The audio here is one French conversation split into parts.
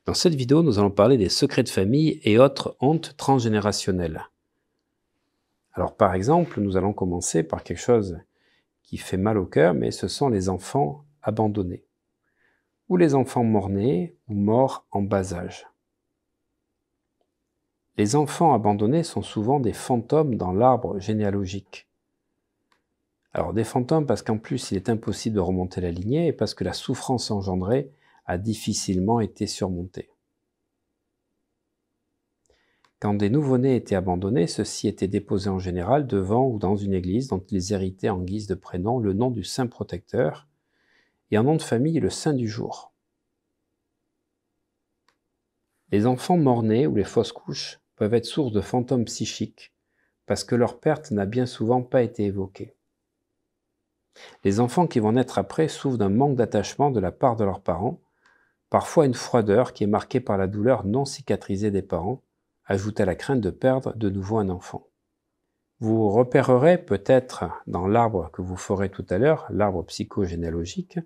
Dans cette vidéo, nous allons parler des secrets de famille et autres hontes transgénérationnelles. Alors par exemple, nous allons commencer par quelque chose qui fait mal au cœur, mais ce sont les enfants abandonnés, ou les enfants morts-nés ou morts en bas âge. Les enfants abandonnés sont souvent des fantômes dans l'arbre généalogique. Alors des fantômes parce qu'en plus il est impossible de remonter la lignée et parce que la souffrance engendrée a difficilement été surmontée. Quand des nouveau-nés étaient abandonnés, ceux-ci étaient déposés en général devant ou dans une église dont ils héritaient en guise de prénom le nom du saint protecteur et en nom de famille le saint du jour. Les enfants mort-nés ou les fausses couches peuvent être source de fantômes psychiques parce que leur perte n'a bien souvent pas été évoquée. Les enfants qui vont naître après souffrent d'un manque d'attachement de la part de leurs parents, parfois une froideur qui est marquée par la douleur non cicatrisée des parents, ajoute à la crainte de perdre de nouveau un enfant. Vous repérerez peut-être dans l'arbre que vous ferez tout à l'heure, l'arbre psychogénéalogique,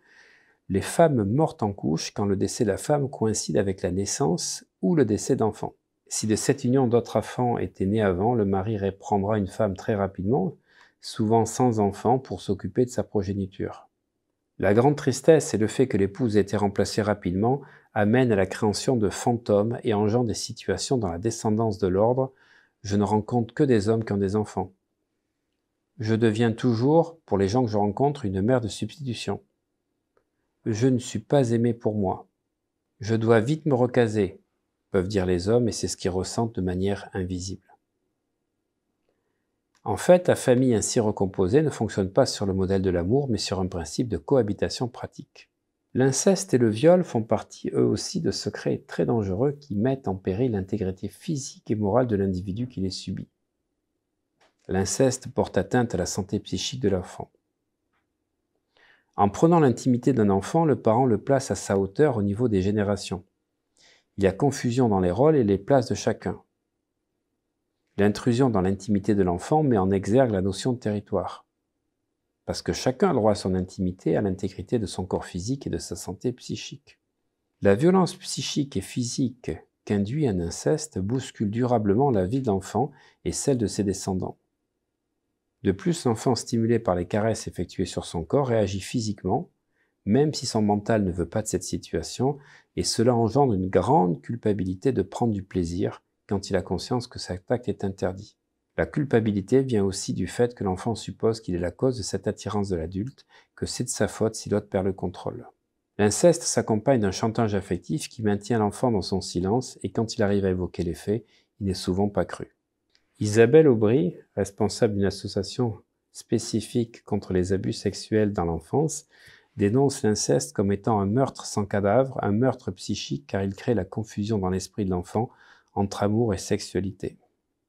les femmes mortes en couche quand le décès de la femme coïncide avec la naissance ou le décès d'enfant. Si de cette union d'autres enfants était né avant, le mari reprendra une femme très rapidement, souvent sans enfant, pour s'occuper de sa progéniture. La grande tristesse et le fait que l'épouse ait été remplacée rapidement amènent à la création de fantômes et engendre des situations dans la descendance de l'ordre. Je ne rencontre que des hommes qui ont des enfants. Je deviens toujours, pour les gens que je rencontre, une mère de substitution. Je ne suis pas aimé pour moi. Je dois vite me recaser, peuvent dire les hommes, et c'est ce qu'ils ressentent de manière invisible. En fait, la famille ainsi recomposée ne fonctionne pas sur le modèle de l'amour, mais sur un principe de cohabitation pratique. L'inceste et le viol font partie eux aussi de secrets très dangereux qui mettent en péril l'intégrité physique et morale de l'individu qui les subit. L'inceste porte atteinte à la santé psychique de l'enfant. En prenant l'intimité d'un enfant, le parent le place à sa hauteur au niveau des générations. Il y a confusion dans les rôles et les places de chacun. L'intrusion dans l'intimité de l'enfant met en exergue la notion de territoire. Parce que chacun a le droit à son intimité, à l'intégrité de son corps physique et de sa santé psychique. La violence psychique et physique qu'induit un inceste bouscule durablement la vie de l'enfant et celle de ses descendants. De plus, l'enfant stimulé par les caresses effectuées sur son corps réagit physiquement, même si son mental ne veut pas de cette situation, et cela engendre une grande culpabilité de prendre du plaisir quand il a conscience que cet acte est interdit. La culpabilité vient aussi du fait que l'enfant suppose qu'il est la cause de cette attirance de l'adulte, que c'est de sa faute si l'autre perd le contrôle. L'inceste s'accompagne d'un chantage affectif qui maintient l'enfant dans son silence, et quand il arrive à évoquer les faits, il n'est souvent pas cru. Isabelle Aubry, responsable d'une association spécifique contre les abus sexuels dans l'enfance, dénonce l'inceste comme étant un meurtre sans cadavre, un meurtre psychique car il crée la confusion dans l'esprit de l'enfant entre amour et sexualité.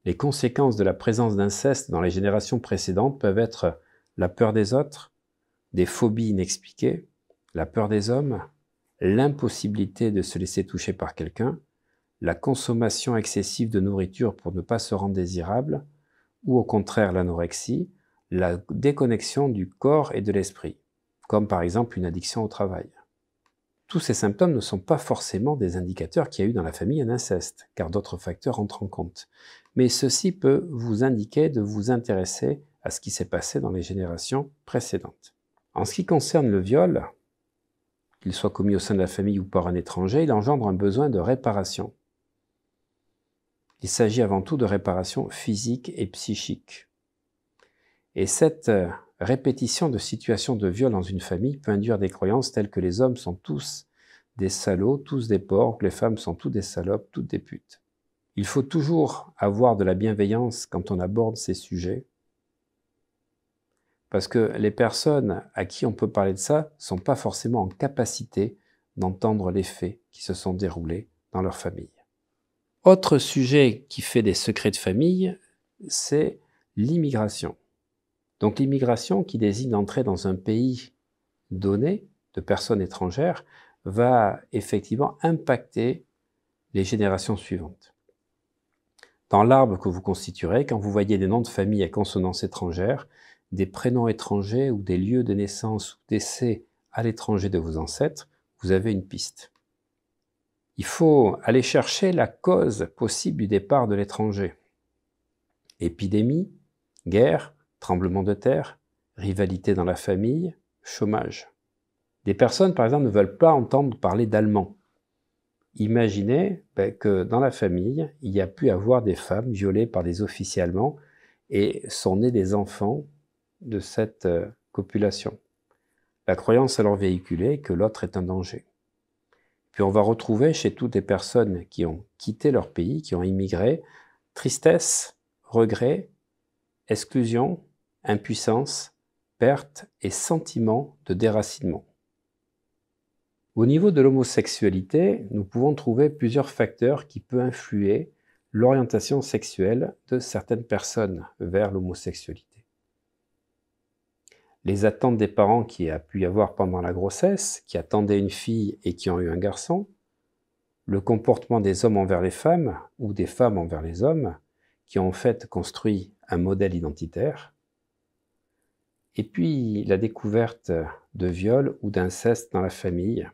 Les conséquences de la présence d'inceste dans les générations précédentes peuvent être la peur des autres, des phobies inexpliquées, la peur des hommes, l'impossibilité de se laisser toucher par quelqu'un, la consommation excessive de nourriture pour ne pas se rendre désirable, ou au contraire l'anorexie, la déconnexion du corps et de l'esprit, comme par exemple une addiction au travail. Tous ces symptômes ne sont pas forcément des indicateurs qu'il y a eu dans la famille un inceste, car d'autres facteurs entrent en compte. Mais ceci peut vous indiquer de vous intéresser à ce qui s'est passé dans les générations précédentes. En ce qui concerne le viol, qu'il soit commis au sein de la famille ou par un étranger, il engendre un besoin de réparation. Il s'agit avant tout de réparation physique et psychique. Et cette répétition de situations de viol dans une famille peut induire des croyances telles que les hommes sont tous des salauds, tous des porcs, que les femmes sont toutes des salopes, toutes des putes. Il faut toujours avoir de la bienveillance quand on aborde ces sujets, parce que les personnes à qui on peut parler de ça ne sont pas forcément en capacité d'entendre les faits qui se sont déroulés dans leur famille. Autre sujet qui fait des secrets de famille, c'est l'immigration. Donc l'immigration, qui désigne l'entrée dans un pays donné de personnes étrangères, va effectivement impacter les générations suivantes. Dans l'arbre que vous constituerez, quand vous voyez des noms de famille à consonance étrangère, des prénoms étrangers ou des lieux de naissance ou décès à l'étranger de vos ancêtres, vous avez une piste. Il faut aller chercher la cause possible du départ de l'étranger. Épidémie, guerre, tremblement de terre, rivalité dans la famille, chômage. Des personnes, par exemple, ne veulent pas entendre parler d'allemand. Imaginez que dans la famille, il y a pu avoir des femmes violées par des officiers allemands et sont nés des enfants de cette copulation. La croyance alors véhiculée que l'autre est un danger. Puis on va retrouver chez toutes les personnes qui ont quitté leur pays, qui ont immigré, tristesse, regret, exclusion, impuissance, perte et sentiment de déracinement. Au niveau de l'homosexualité, nous pouvons trouver plusieurs facteurs qui peuvent influer l'orientation sexuelle de certaines personnes vers l'homosexualité. Les attentes des parents qu'il y a pu y avoir pendant la grossesse, qui attendaient une fille et qui ont eu un garçon, le comportement des hommes envers les femmes ou des femmes envers les hommes, qui ont en fait construit un modèle identitaire, et puis la découverte de viol ou d'inceste dans la famille,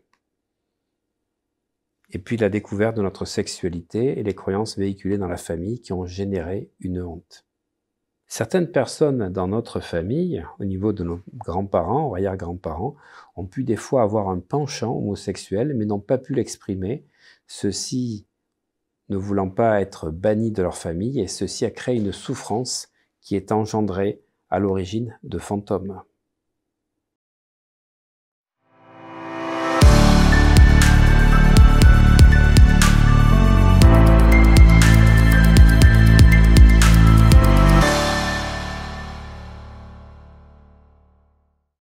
et puis la découverte de notre sexualité et les croyances véhiculées dans la famille qui ont généré une honte. Certaines personnes dans notre famille, au niveau de nos grands-parents ou arrière-grands-parents, ont pu des fois avoir un penchant homosexuel mais n'ont pas pu l'exprimer, ceci ne voulant pas être bannis de leur famille, et ceci a créé une souffrance qui est engendrée à l'origine de fantômes.